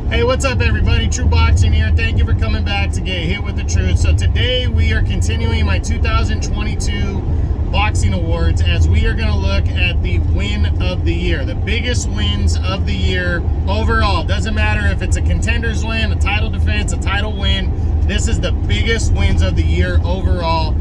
Hey, what's up, everybody? True Boxing here. Thank you for coming back to get hit with the truth. So today we are continuing my 2022 boxing awards as we are going to look at the win of the year, the biggest wins of the year overall. Doesn't matter if it's a contender's win, a title defense, a title win. This is the biggest wins of the year overall.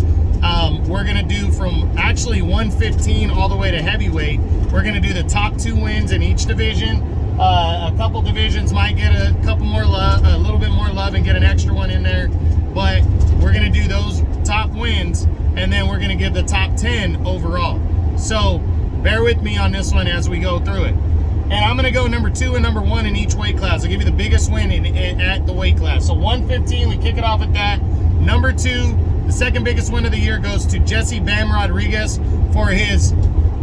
We're going to do from actually 115 all the way to heavyweight. We're going to do the top 2 wins in each division. A couple divisions might get a couple more love, a little bit more love, and get an extra one in there. But we're going to do those top wins, and then we're going to give the top 10 overall. So bear with me on this one as we go through it. And I'm going to go number 2 and number 1 in each weight class. I'll give you the biggest win at the weight class. So 115, we kick it off at that. Number 2, the second biggest win of the year goes to Jesse Bam Rodriguez for his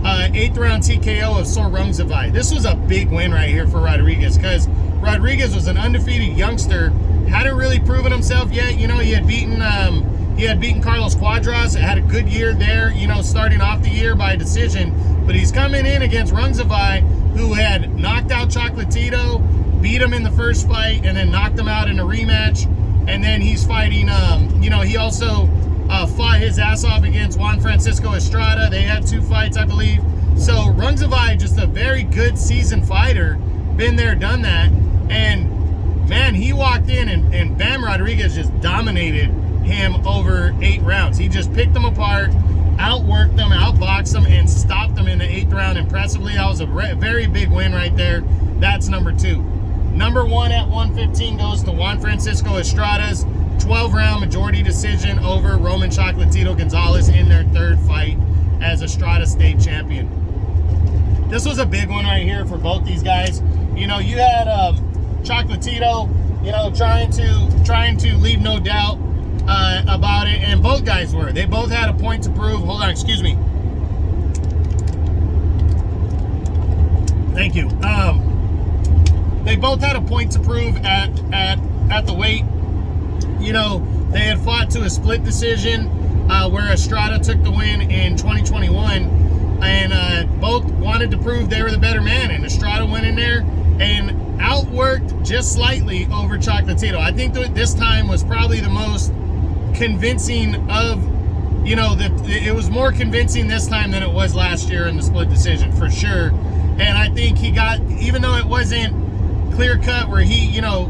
8th round TKO of Sor Rungvisai. This was a big win right here for Rodriguez because Rodriguez was an undefeated youngster, hadn't really proven himself yet. You know, he had beaten Carlos Cuadras, had a good year there, you know, starting off the year by decision. But he's coming in against Rungvisai, who had knocked out Chocolatito, beat him in the first fight, and then knocked him out in a rematch. And then he's fighting, you know, he also fought his ass off against Juan Francisco Estrada. They had 2 fights, I believe. So Rungvisai, just a very good seasoned fighter, been there, done that. And man, he walked in and Bam Rodriguez just dominated him over 8 rounds. He just picked them apart, outworked them, outboxed them, and stopped them in the 8th round impressively. That was a very big win right there. That's number 2. Number 1 at 115 goes to Juan Francisco Estrada's 12-round majority decision over Roman Chocolatito Gonzalez in their 3rd fight as Estrada state champion. This was a big one right here for both these guys. You know, you had Chocolatito, you know, trying to leave no doubt about it, and both guys were. They both had a point to prove. Hold on, excuse me. Thank you. They both had a point to prove at the weight. You know, they had fought to a split decision where Estrada took the win in 2021, and both wanted to prove they were the better man, and Estrada went in there and outworked just slightly over Chocolatito. I think that this time was probably the most convincing of, you know, that it was more convincing this time than it was last year in the split decision, for sure. And I think he got, even though it wasn't clear cut where he, you know,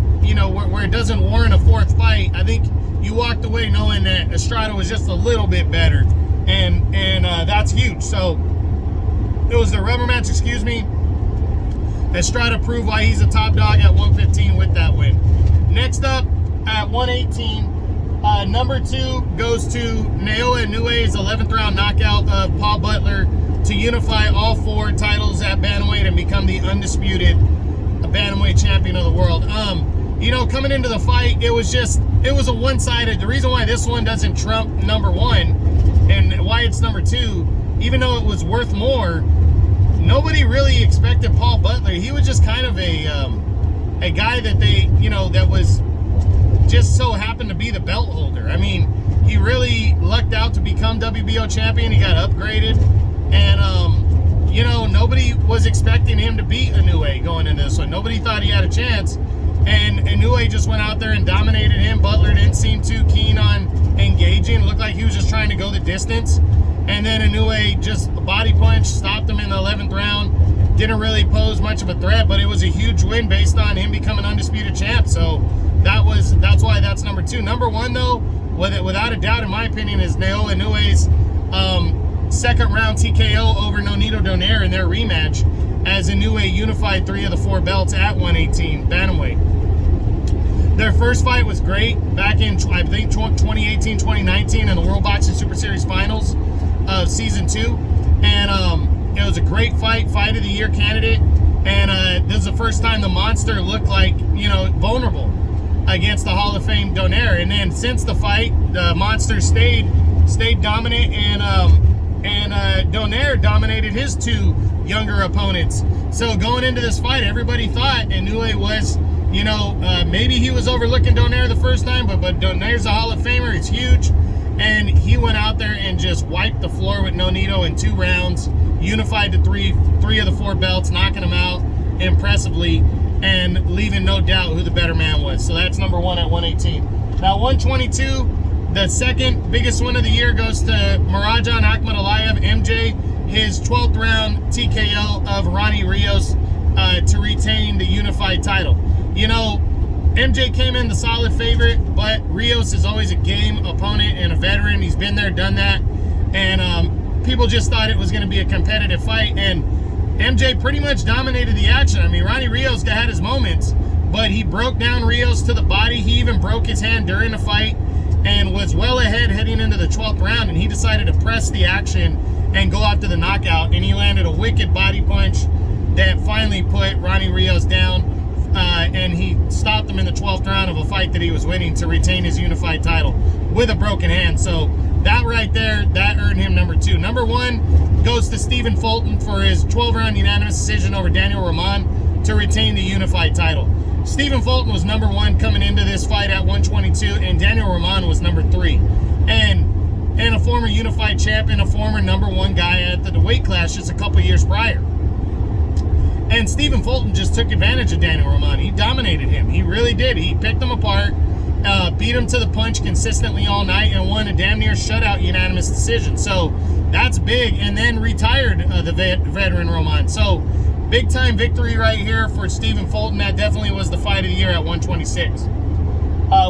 where it doesn't warrant a 4th fight, I think you walked away knowing that Estrada was just a little bit better, and that's huge. So it was the rubber match, excuse me. Estrada proved why he's a top dog at 115 with that win. Next up at 118, number 2 goes to Naoya Inoue's 11th round knockout of Paul Butler to unify all 4 titles at bantamweight and become the undisputed bantamweight champion of the world. You know, coming into the fight, it was a one-sided. The reason why this one doesn't trump number 1 and why it's number 2, even though it was worth more, nobody really expected Paul Butler. He was just kind of a guy that they, you know, that was just so happened to be the belt holder. I mean, he really lucked out to become WBO champion. He got upgraded, and you know, nobody was expecting him to beat Inoue going into this one. Nobody thought he had a chance, and Inoue just went out there and dominated him. Butler didn't seem too keen on engaging. It looked like he was just trying to go the distance, and then Inoue just body punch, stopped him in the 11th round. Didn't really pose much of a threat, but it was a huge win based on him becoming undisputed champ. So that's why that's number 2. Number 1, though, without a doubt, in my opinion, is Naoya Inoue's 2nd round TKO over Nonito Donaire in their rematch, as Inoue unified 3 of the 4 belts at 118 bantamweight. Their first fight was great back in, I think, 2018, 2019 in the World Boxing Super Series Finals of Season 2. And it was a great fight of the year candidate. And this is the first time the Monster looked like, you know, vulnerable against the Hall of Fame Donaire. And then since the fight, the Monster stayed dominant, and Donaire dominated his 2 younger opponents. So going into this fight, everybody thought Inoue was, you know, maybe he was overlooking Donaire the first time, but Donaire's a Hall of Famer. It's huge. And he went out there and just wiped the floor with Nonito in 2 rounds, unified the three of the 4 belts, knocking him out. impressively and leaving no doubt who the better man was. So that's number 1 at 118. Now 122, the second biggest win of the year goes to Marajan Akhmadaliev, MJ, his 12th round TKO of Ronnie Rios to retain the unified title. You know, MJ came in the solid favorite, but Rios is always a game opponent and a veteran. He's been there, done that, and people just thought it was going to be a competitive fight, and MJ pretty much dominated the action. I mean, Ronnie Rios had his moments, but he broke down Rios to the body. He even broke his hand during the fight and was well ahead heading into the 12th round, and he decided to press the action and go after the knockout, and he landed a wicked body punch that finally put Ronnie Rios down, and he stopped him in the 12th round of a fight that he was winning to retain his unified title with a broken hand. So that right there, that earned him number 2. Number 1 goes to Stephen Fulton for his 12-round unanimous decision over Daniel Roman to retain the unified title. Stephen Fulton was number 1 coming into this fight at 122, and Daniel Roman was number 3. And a former unified champion, a former number 1 guy at the weight class just a couple years prior. And Stephen Fulton just took advantage of Daniel Roman. He dominated him. He really did. He picked him apart, beat him to the punch consistently all night, and won a damn near shutout unanimous decision. So that's big. And then retired the veteran Roman. So big time victory right here for Stephen Fulton. That definitely was the fight of the year at 126.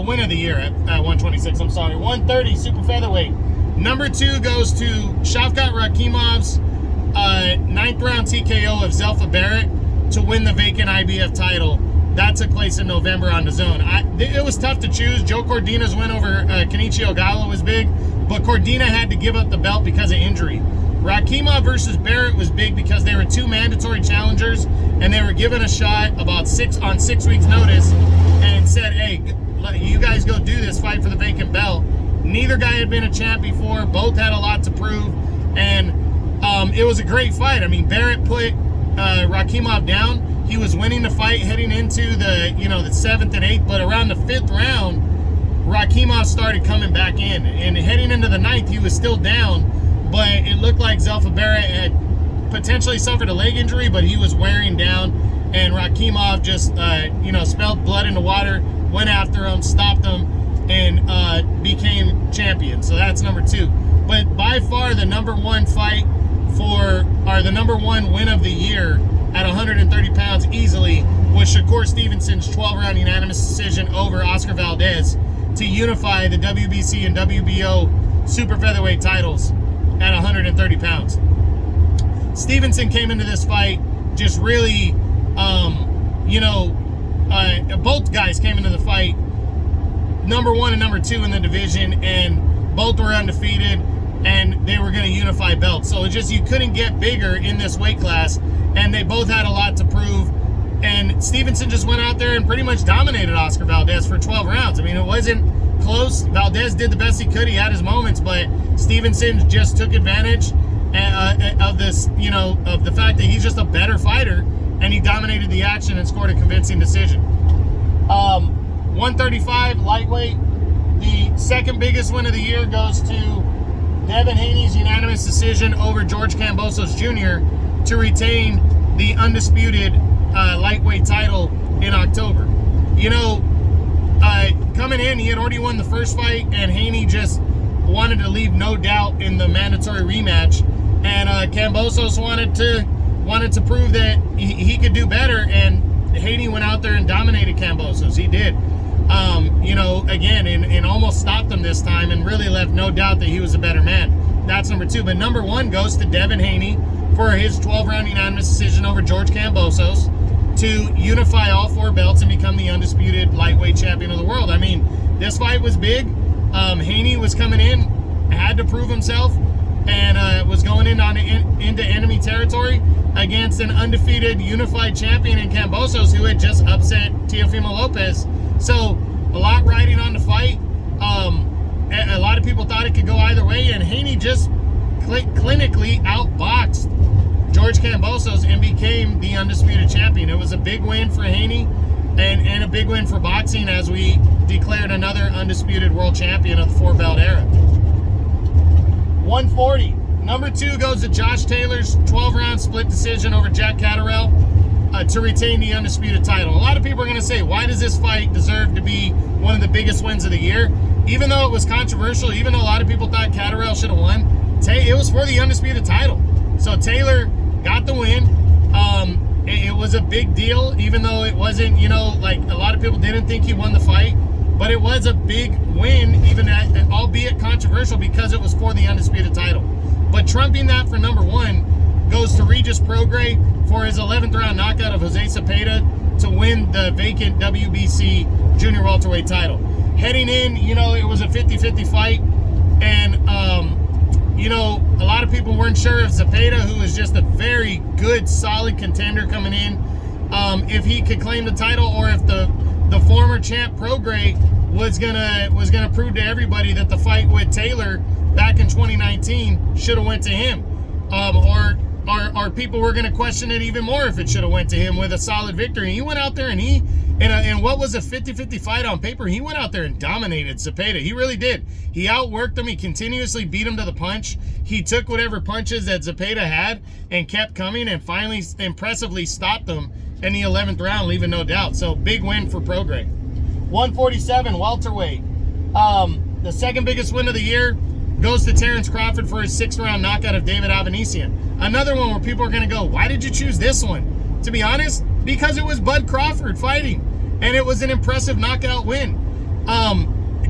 Win of the year at 126, I'm sorry. 130, super featherweight. Number 2 goes to Shavkat Rakhimov's 9th round TKO of Zelfa Barrett to win the vacant IBF title. That took place in November on DAZN. It was tough to choose. Joe Cordina's win over Kenichi Ogawa was big, but Cordina had to give up the belt because of injury. Rakhimov versus Barrett was big because they were 2 mandatory challengers, and they were given a shot about 6 weeks notice and said, hey, you guys go do this fight for the vacant belt. Neither guy had been a champ before. Both had a lot to prove, and it was a great fight. I mean, Barrett put Rakhimov down. He was winning the fight heading into the 7th and 8th, but around the 5th round, Rakhimov started coming back in, and heading into the 9th, he was still down, but it looked like Zelfa Barrett had potentially suffered a leg injury, but he was wearing down, and Rakhimov just spilled blood in the water, went after him, stopped him, and became champion. So that's number 2. But by far the number 1 fight the number 1 win of the year at 130 pounds easily was Shakur Stevenson's 12-round unanimous decision over Oscar Valdez to unify the WBC and WBO super featherweight titles at 130 pounds. Stevenson came into this fight just really, both guys came into the fight number 1 and number 2 in the division, and both were undefeated, and they were going to unify belts. So it's just, you couldn't get bigger in this weight class, and they both had a lot to prove. And Stevenson just went out there and pretty much dominated Oscar Valdez for 12 rounds. I mean, it wasn't close. Valdez did the best he could. He had his moments, but Stevenson just took advantage of this, of the fact that he's just a better fighter, and he dominated the action and scored a convincing decision. 135 lightweight. The second biggest win of the year goes to Devin Haney's unanimous decision over George Kambosos Jr. to retain the undisputed lightweight title in October. Coming in, he had already won the first fight, and Haney just wanted to leave no doubt in the mandatory rematch. And Kambosos wanted to prove that he could do better, and Haney went out there and dominated Kambosos. He did. Again, and almost stopped him this time, and really left no doubt that he was a better man. That's number 2. But number 1 goes to Devin Haney for his 12-round unanimous decision over George Kambosos to unify all 4 belts and become the undisputed lightweight champion of the world. I mean, this fight was big. Haney was coming in, had to prove himself, and was going into enemy territory against an undefeated unified champion in Kambosos, who had just upset Teofimo Lopez. So a lot riding on the fight. A lot of people thought it could go either way, and Haney just clinically outboxed George Kambosos and became the undisputed champion. It was a big win for Haney, and a big win for boxing, as we declared another undisputed world champion of the 4-belt era. 140. Number 2 goes to Josh Taylor's 12-round split decision over Jack Catterall. to retain the undisputed title. A lot of people are going to say, why does this fight deserve to be one of the biggest wins of the year? Even though it was controversial, even though a lot of people thought Catterall should have won, it was for the undisputed title. So Taylor got the win. It was a big deal, even though it wasn't, like a lot of people didn't think he won the fight, but it was a big win, even albeit controversial, because it was for the undisputed title. But trumping that for number one goes to Regis Prograis for his 11th round knockout of Jose Zepeda to win the vacant WBC junior welterweight title. Heading in, it was a 50-50 fight, and a lot of people weren't sure if Zepeda, who is just a very good, solid contender coming in, if he could claim the title, or if the former champ Prograis was gonna prove to everybody that the fight with Taylor back in 2019 should have went to him, or people were gonna question it even more if it should have went to him with a solid victory. And he went out there and in what was a 50-50 fight on paper, he went out there and dominated Zepeda. He really did. He outworked him. He continuously beat him to the punch. He took whatever punches that Zepeda had and kept coming, and finally impressively stopped them in the 11th round, leaving no doubt. So big win for Prograis. 147 welterweight. The second biggest win of the year goes to Terence Crawford for his 6th round knockout of David Avanesian. Another one where people are going to go, why did you choose this one? To be honest, because it was Bud Crawford fighting, and it was an impressive knockout win.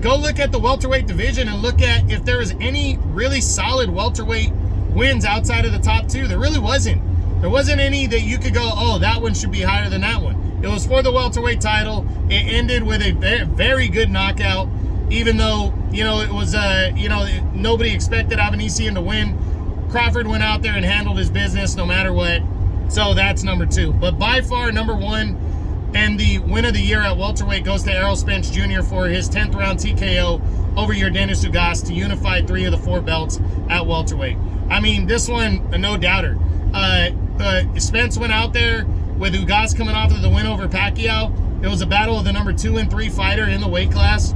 Go look at the welterweight division and look at if there was any really solid welterweight wins outside of the top two. There really wasn't. There wasn't any that you could go, oh, that one should be higher than that one. It was for the welterweight title. It ended with a very good knockout, even though, it was, nobody expected Avanesian to win. Crawford went out there and handled his business no matter what. So that's number two. But by far, number one, and the win of the year at welterweight goes to Errol Spence Jr. for his 10th round TKO over Yordenis Ugas to unify 3 of the 4 belts at welterweight. I mean, this one, no doubter. Spence went out there with Ugas coming off of the win over Pacquiao. It was a battle of the number 2 and 3 fighter in the weight class.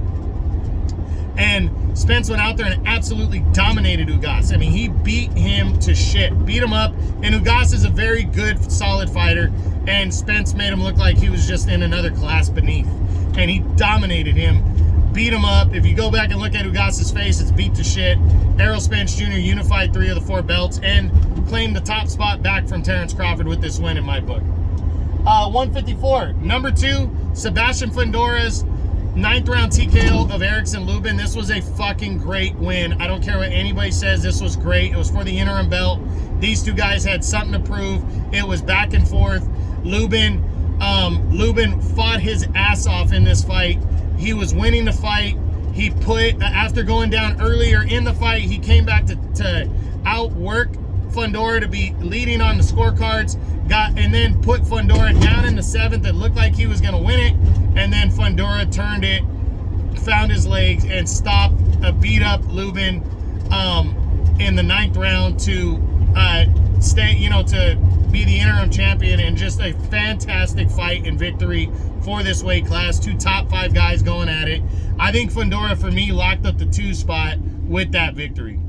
And Spence went out there and absolutely dominated Ugas. I mean, he beat him to shit, beat him up. And Ugas is a very good, solid fighter. And Spence made him look like he was just in another class beneath. And he dominated him, beat him up. If you go back and look at Ugas's face, it's beat to shit. Errol Spence Jr. unified 3 of the 4 belts and claimed the top spot back from Terence Crawford with this win in my book. 154. Number 2, Sebastian Fundora's 9th round TKO of Erickson Lubin. This was a fucking great win. I don't care what anybody says. This was great. It was for the interim belt. These two guys had something to prove. It was back and forth. Lubin fought his ass off in this fight. He was winning the fight. He put, after going down earlier in the fight, he came back to outwork Fundora to be leading on the scorecards, and then put Fundora down in the 7th. It looked like he was going to win it, and then Fundora turned it, found his legs, and stopped, beat up Lubin in the 9th round to to be the interim champion, and just a fantastic fight and victory for this weight class. 2 top 5 guys going at it. I think Fundora, for me, locked up the 2 spot with that victory.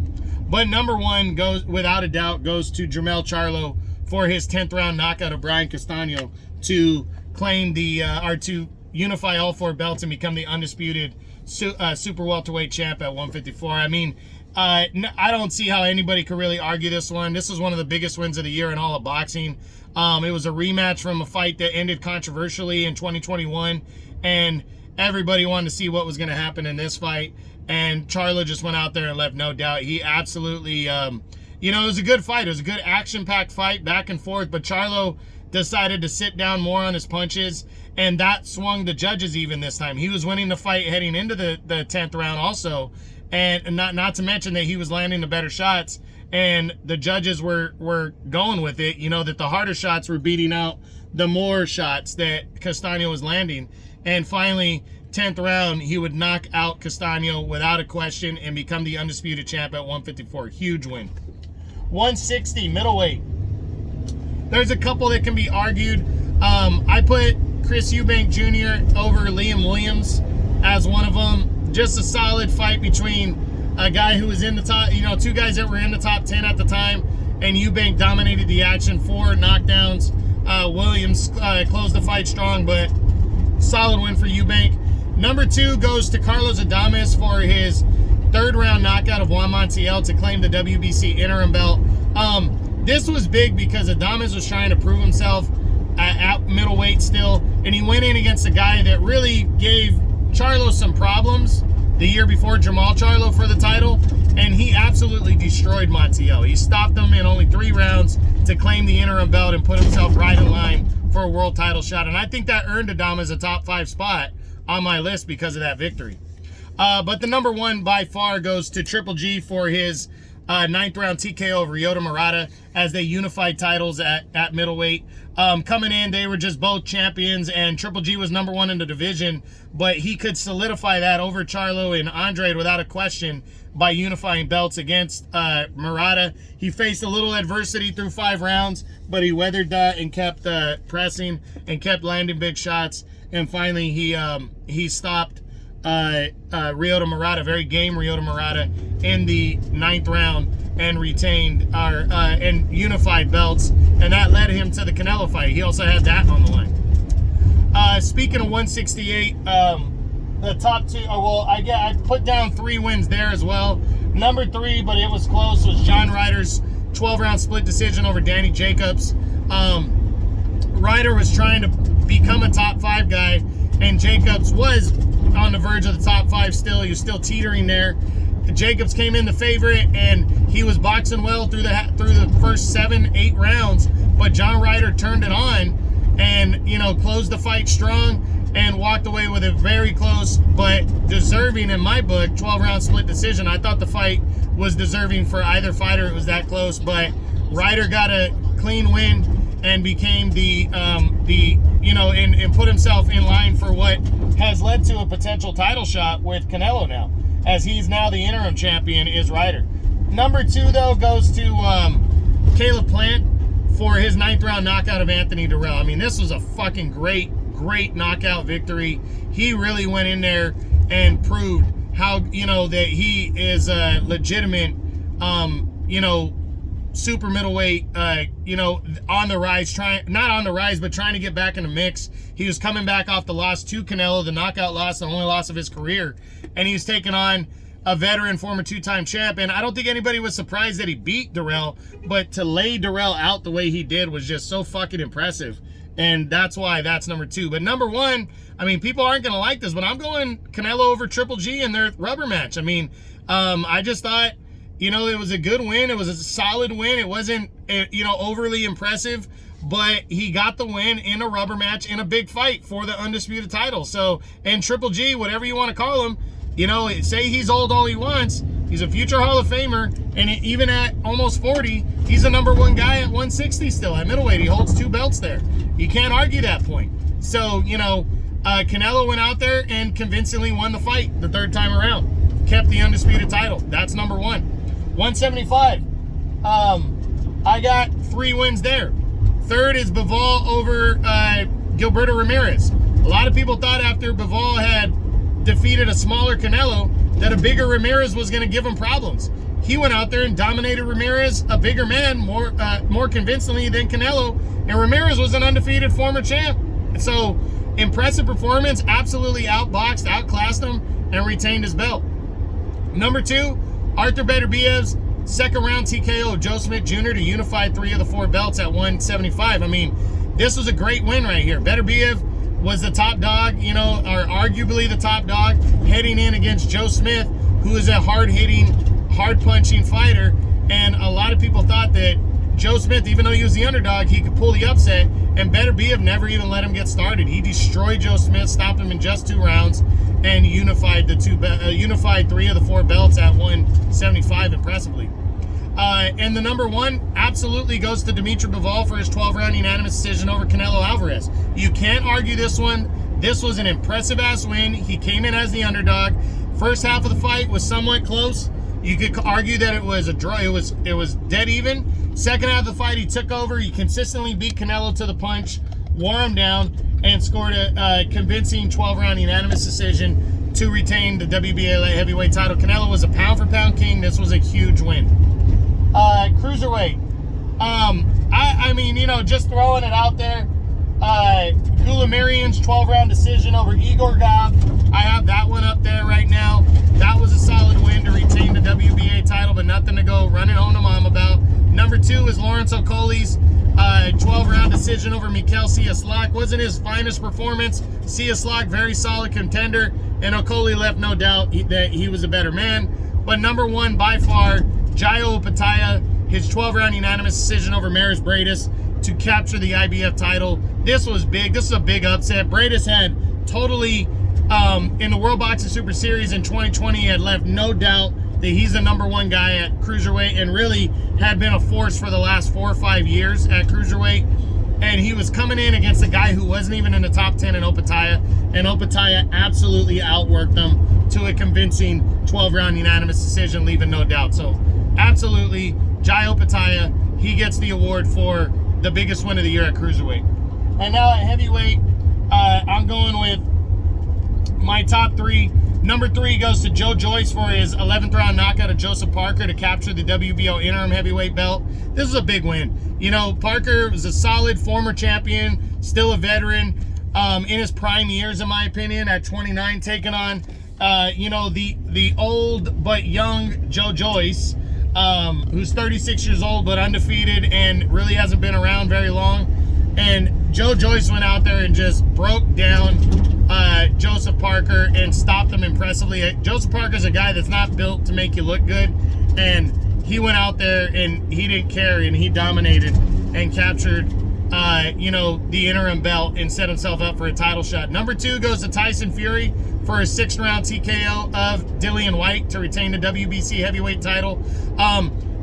But number 1 goes, without a doubt, goes to Jermell Charlo for his 10th round knockout of Brian Castano to claim to unify all 4 belts and become the undisputed super welterweight champ at 154. I mean, I don't see how anybody could really argue this one. This is one of the biggest wins of the year in all of boxing. It was a rematch from a fight that ended controversially in 2021, and everybody wanted to see what was going to happen in this fight. And Charlo just went out there and left no doubt. He absolutely, it was a good fight. It was a good action-packed fight, back and forth. But Charlo decided to sit down more on his punches, and that swung the judges even this time. He was winning the fight heading into the 10th round also, and not to mention that he was landing the better shots, and the judges were going with it, that the harder shots were beating out the more shots that Castano was landing. And finally, 10th round, he would knock out Castano without a question and become the undisputed champ at 154. Huge win. 160 middleweight. There's a couple that can be argued. I put Chris Eubank Jr. over Liam Williams as one of them. Just a solid fight between a guy who was in the top, 2 guys that were in the top 10 at the time, and Eubank dominated the action, 4 knockdowns. Williams closed the fight strong, but solid win for Eubank. Number 2 goes to Carlos Adames for his 3rd round knockout of Juan Montiel to claim the WBC interim belt. This was big because Adames was trying to prove himself at middleweight still, and he went in against a guy that really gave Charlo some problems the year before, Jamal Charlo, for the title, and he absolutely destroyed Montiel. He stopped him in only 3 rounds to claim the interim belt and put himself right in line for a world title shot, and I think that earned Adames a top 5 spot on my list because of that victory. But the number 1 by far goes to Triple G for his 9th round TKO over Ryota Murata as they unified titles at middleweight. Coming in, they were just both champions, and Triple G was number 1 in the division, but he could solidify that over Charlo and Andrade without a question by unifying belts against Murata. He faced a little adversity through 5 rounds, but he weathered that and kept pressing and kept landing big shots, and finally he stopped Ryota Murata, very game Ryota Murata, in the 9th round and retained and unified belts, and that led him to the Canelo fight. He also had that on the line. Speaking of 168, the top 2, I put down 3 wins there as well. Number 3, but it was close, was John Ryder's 12-round split decision over Danny Jacobs. Ryder was trying to become a top 5 guy, and Jacobs was on the verge of the top 5 still. He was still teetering there. Jacobs came in the favorite, and he was boxing well through the first 7-8 rounds, but John Ryder turned it on and, closed the fight strong and walked away with a very close but deserving, in my book, 12-round split decision. I thought the fight was deserving for either fighter. It was that close, but Ryder got a clean win and became and put himself in line for what has led to a potential title shot with Canelo now, as he's now the interim champion, is Ryder. Number 2, though, goes to Caleb Plant for his 9th round knockout of Anthony Durrell. I mean, this was a fucking great knockout victory. He really went in there and proved how, that he is a legitimate, super middleweight, on the rise, not on the rise, but trying to get back in the mix. He was coming back off the loss to Canelo, the knockout loss, the only loss of his career, and he was taking on a veteran, former 2-time champ, and I don't think anybody was surprised that he beat Durrell, but to lay Durrell out the way he did was just so fucking impressive, and that's why that's number 2. But number 1, I mean, people aren't going to like this, but I'm going Canelo over Triple G in their rubber match. I mean, I just thought, it was a good win. It was a solid win. It wasn't, overly impressive, but he got the win in a rubber match in a big fight for the undisputed title. So, and Triple G, whatever you want to call him, say he's old all he wants. He's a future Hall of Famer, and even at almost 40, he's the number 1 guy at 160 still at middleweight. He holds 2 belts there. You can't argue that point. So, Canelo went out there and convincingly won the fight the 3rd time around. Kept the undisputed title. That's number 1. 175. I got 3 wins there. 3rd is Bivol over Gilberto Ramirez. A lot of people thought after Bivol had defeated a smaller Canelo that a bigger Ramirez was going to give him problems. He went out there and dominated Ramirez, a bigger man, more convincingly than Canelo, and Ramirez was an undefeated former champ. So, impressive performance, absolutely outboxed, outclassed him, and retained his belt. Number 2, Arthur Beterbiev, 2nd round TKO of Joe Smith Jr. to unify 3 of the 4 belts at 175. I mean, this was a great win right here. Beterbiev was the top dog, or arguably the top dog, heading in against Joe Smith, who is a hard-hitting, hard-punching fighter. And a lot of people thought that Joe Smith, even though he was the underdog, he could pull the upset, and Beterbiev never even let him get started. He destroyed Joe Smith, stopped him in just 2 rounds, and unified 3 of the 4 belts at 175 impressively. And the number 1 absolutely goes to Dimitri Bivol for his 12-round unanimous decision over Canelo Alvarez. You can't argue this one. This was an impressive-ass win. He came in as the underdog. First half of the fight was somewhat close. You could argue that it was a draw. It was dead even. Second half of the fight, he took over. He consistently beat Canelo to the punch, wore him down, and scored a convincing 12-round unanimous decision to retain the WBA light heavyweight title. Canelo was a pound-for-pound king. This was a huge win. Cruiserweight. I mean, you know, just throwing it out there. Goulamirian's 12-round decision over Igor Gov. I have that one up there right now. That was a solid win to retain the WBA title, but nothing to go running home to mom about. Number 2 is Lawrence Okolie's 12-round decision over Mikhail Cieslak. Wasn't his finest performance. Cieslak, very solid contender, and Okolie left no doubt that he was a better man. But number 1 by far, Jaio Opetaia, his 12-round unanimous decision over Maris Briedis to capture the IBF title. This was big. This is a big upset. Briedis had totally, in the World Boxing Super Series in 2020, had left no doubt that he's the number 1 guy at cruiserweight and really had been a force for the last 4 or 5 years at cruiserweight. And he was coming in against a guy who wasn't even in the top 10 in Opetaia, and Opetaia absolutely outworked him to a convincing 12-round unanimous decision, leaving no doubt. So absolutely, Jaio Opetaia, he gets the award for the biggest win of the year at cruiserweight. And now at heavyweight, I'm going with my top 3. Number 3 goes to Joe Joyce for his 11th round knockout of Joseph Parker to capture the WBO interim heavyweight belt. This is a big win. You know, Parker was a solid former champion, still a veteran, in his prime years, in my opinion, at 29, taking on, you know, the old but young Joe Joyce, who's 36 years old but undefeated and really hasn't been around very long. And Joe Joyce went out there and just broke down Joseph Parker and stopped him impressively. Joseph Parker's a guy that's not built to make you look good, and he went out there and he didn't care, and he dominated and captured you know, the interim belt and set himself up for a title shot. Number 2 goes to Tyson Fury for his 6th round TKO of Dillian Whyte to retain the WBC heavyweight title.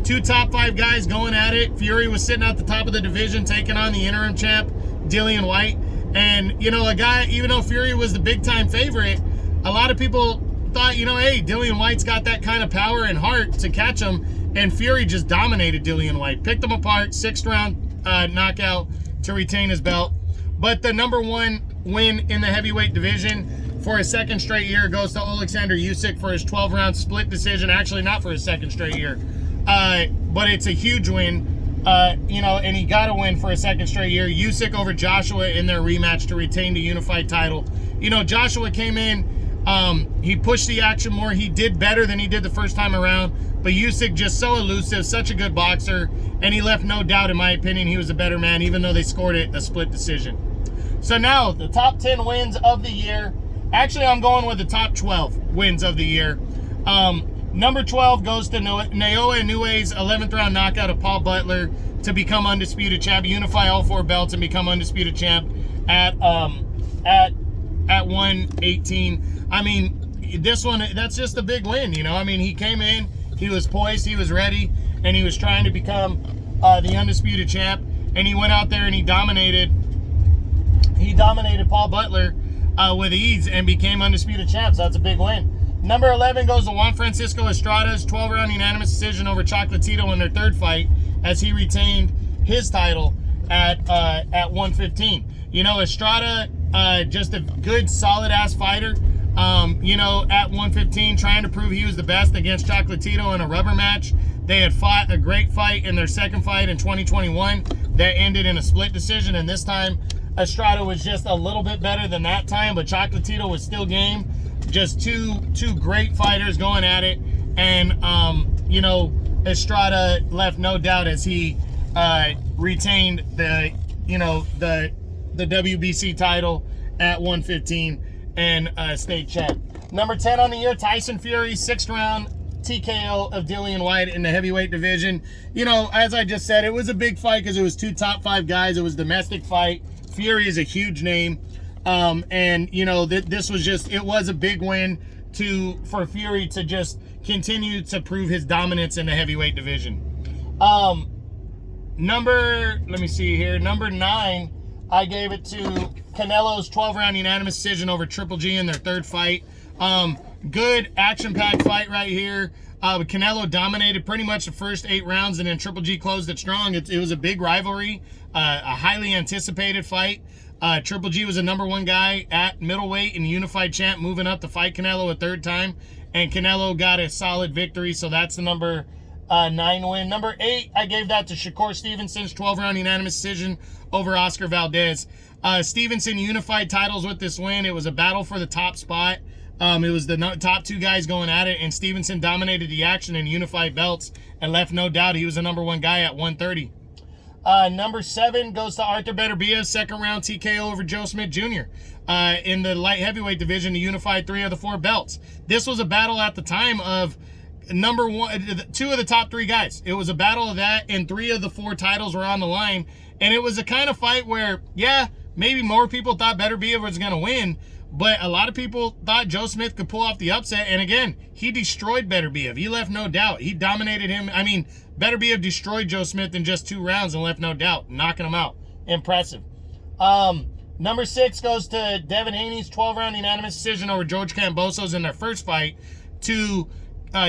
2 top 5 guys going at it. Fury was sitting at the top of the division taking on the interim champ, Dillian Whyte. And, you know, a guy, even though Fury was the big-time favorite, a lot of people thought, you know, hey, Dillian Whyte's got that kind of power and heart to catch him. And Fury just dominated Dillian Whyte. Picked him apart, 6th round knockout to retain his belt. But the number 1 win in the heavyweight division for his 2nd straight year goes to Alexander Usyk for his 12-round split decision. Actually, not for his 2nd straight year. But it's a huge win. You know, and he got a win for a 2nd straight year. Usyk over Joshua in their rematch to retain the unified title. You know, Joshua came in, he pushed the action more. He did better than he did the first time around. But Usyk just so elusive, such a good boxer, and he left no doubt, in my opinion, he was a better man, even though they scored it a split decision. So now, the top 10 wins of the year. Actually, I'm going with the top 12 wins of the year. Number 12 goes to Naoya Inoue,'s 11th round knockout of Paul Butler to become undisputed champ, unify all 4 belts and become undisputed champ at 118. I mean, this one, that's just a big win, you know. I mean, he came in, he was poised, he was ready, and he was trying to become the undisputed champ, and he went out there and he dominated Paul Butler with ease and became undisputed champ. So that's a big win. Number 11 goes to Juan Francisco Estrada's 12-round unanimous decision over Chocolatito in their 3rd fight, as he retained his title at 115. You know, Estrada, just a good, solid-ass fighter. You know, at 115, trying to prove he was the best against Chocolatito in a rubber match. They had fought a great fight in their 2nd fight in 2021 that ended in a split decision, and this time Estrada was just a little bit better than that time, but Chocolatito was still game. Just two great fighters going at it, and you know, Estrada left no doubt as he retained the WBC title at 115 and state champ. Number 10 on the year, Tyson Fury, 6th round TKO of Dillian Whyte in the heavyweight division. You know, as I just said, it was a big fight because it was 2 top 5 guys. It was a domestic fight. Fury is a huge name. And you know, this was just, it was a big win for Fury to just continue to prove his dominance in the heavyweight division. Let me see here, number 9, I gave it to Canelo's 12-round unanimous decision over Triple G in their 3rd fight. Good action-packed fight right here. Canelo dominated pretty much the first 8 rounds, and then Triple G closed it strong. It was a big rivalry, a highly anticipated fight. Triple G was a number 1 guy at middleweight and unified champ, moving up to fight Canelo a 3rd time, and Canelo got a solid victory. So that's the number 9-win. Number 8, I gave that to Shakur Stevenson's 12-round unanimous decision over Oscar Valdez. Stevenson unified titles with this win. It was a battle for the top spot. It was the top 2 guys going at it, and Stevenson dominated the action and unified belts and left no doubt he was the number 1 guy at 130. Number 7 goes to Arthur Beterbiev, 2nd round TKO over Joe Smith Jr. In the light heavyweight division to unify 3 of the 4 belts. This was a battle at the time of number 1, 2 of the top 3 guys. It was a battle of that, and 3 of the 4 titles were on the line. And it was a kind of fight where, yeah, maybe more people thought Beterbiev was going to win, but a lot of people thought Joe Smith could pull off the upset. And again, he destroyed Beterbiev. He left no doubt. He dominated him. I mean, Beterbiev destroyed Joe Smith in just 2 rounds and left no doubt, knocking him out. Impressive. Number 6 goes to Devin Haney's 12-round unanimous decision over George Kambosos in their first fight to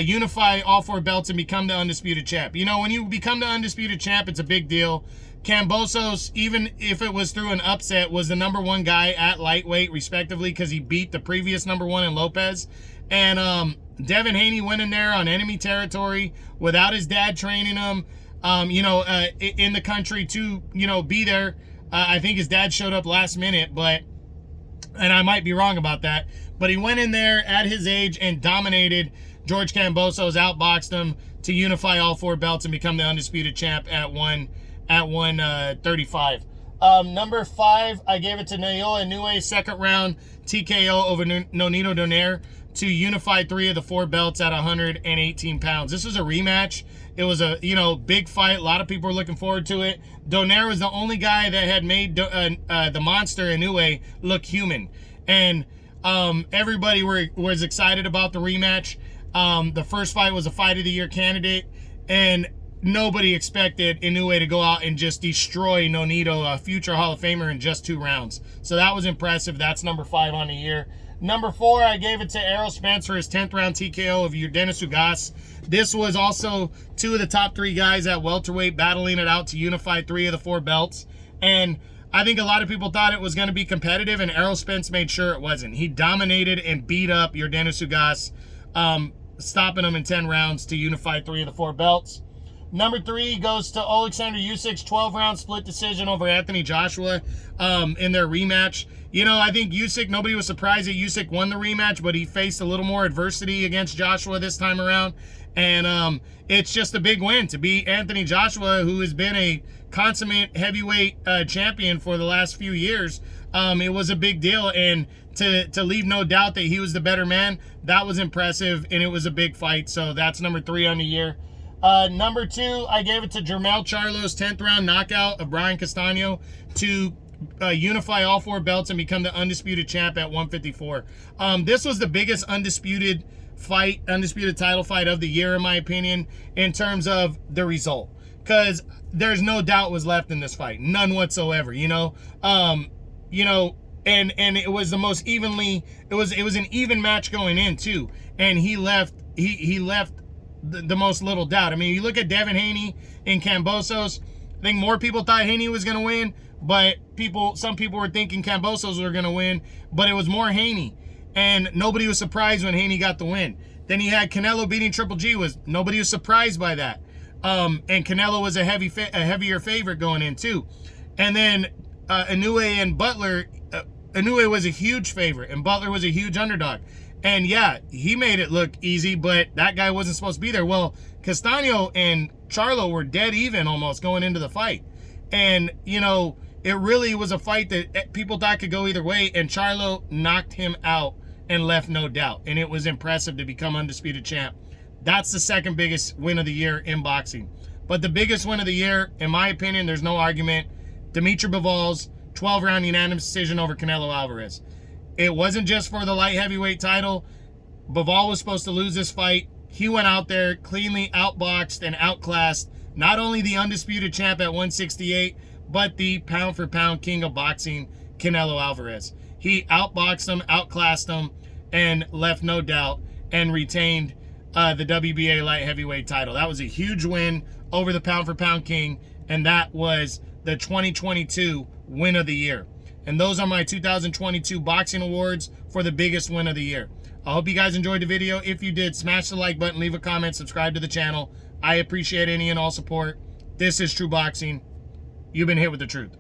unify all 4 belts and become the undisputed champ. You know, when you become the undisputed champ, it's a big deal. Kambosos, even if it was through an upset, was the number 1 guy at lightweight, respectively, because he beat the previous number 1 in Lopez. And Devin Haney went in there on enemy territory without his dad training him, in the country to, be there. I think his dad showed up last minute, and I might be wrong about that, but he went in there at his age and dominated George Kambosos, outboxed him to unify all 4 belts and become the undisputed champ at 135. Number 5, I gave it to Naoya Inoue, 2nd round TKO over Nonito Donaire to unify 3 of the 4 belts at 118 pounds. This was a rematch. It was a, big fight. A lot of people were looking forward to it. Donaire was the only guy that had made the monster Inoue look human. And everybody was excited about the rematch. The first fight was a Fight of the Year candidate, and nobody expected Inoue to go out and just destroy Nonito, a future Hall of Famer, in just 2 rounds. So that was impressive. That's number 5 on the year. Number 4, I gave it to Errol Spence for his 10th round TKO of Yordenis Ugas. This was also 2 of the top 3 guys at welterweight battling it out to unify 3 of the 4 belts. And I think a lot of people thought it was going to be competitive, and Errol Spence made sure it wasn't. He dominated and beat up Yordenis Ugas, stopping him in 10 rounds to unify 3 of the 4 belts. Number 3 goes to Alexander Usyk's 12-round split decision over Anthony Joshua in their rematch. I think Usyk, nobody was surprised that Usyk won the rematch, but he faced a little more adversity against Joshua this time around. And it's just a big win to beat Anthony Joshua, who has been a consummate heavyweight champion for the last few years. It was a big deal, and to leave no doubt that he was the better man, that was impressive, and it was a big fight. So that's number 3 on the year. Number 2, I gave it to Jermell Charlo's 10th round knockout of Brian Castano to unify all 4 belts and become the undisputed champ at 154. This was the biggest undisputed title fight of the year, in my opinion, in terms of the result, because there's no doubt was left in this fight, none whatsoever. And it was the most evenly, it was an even match going in too, and he left the most little doubt. I mean, you look at Devin Haney and Kambosos, I think more people thought Haney was going to win, but some people were thinking Kambosos were going to win, but it was more Haney, and nobody was surprised when Haney got the win. Then he had Canelo beating Triple G, nobody was surprised by that. And Canelo was a heavier favorite going in too. And then Inoue and Butler, Inoue was a huge favorite, and Butler was a huge underdog. And yeah, he made it look easy, but that guy wasn't supposed to be there. Well, Castano and Charlo were dead even almost going into the fight. And, it really was a fight that people thought could go either way, and Charlo knocked him out and left no doubt. And it was impressive to become undisputed champ. That's the 2nd biggest win of the year in boxing. But the biggest win of the year, in my opinion, there's no argument, Dimitri Bivol's 12-round unanimous decision over Canelo Alvarez. It wasn't just for the light heavyweight title. Bivol was supposed to lose this fight. He went out there, cleanly outboxed and outclassed not only the undisputed champ at 168, but the pound-for-pound king of boxing, Canelo Alvarez. He outboxed him, outclassed him, and left no doubt, and retained the WBA light heavyweight title. That was a huge win over the pound-for-pound king, and that was the 2022 win of the year. And those are my 2022 boxing awards for the biggest win of the year. I hope you guys enjoyed the video. If you did, smash the like button, leave a comment, subscribe to the channel. I appreciate any and all support. This is True Boxing. You've been hit with the truth.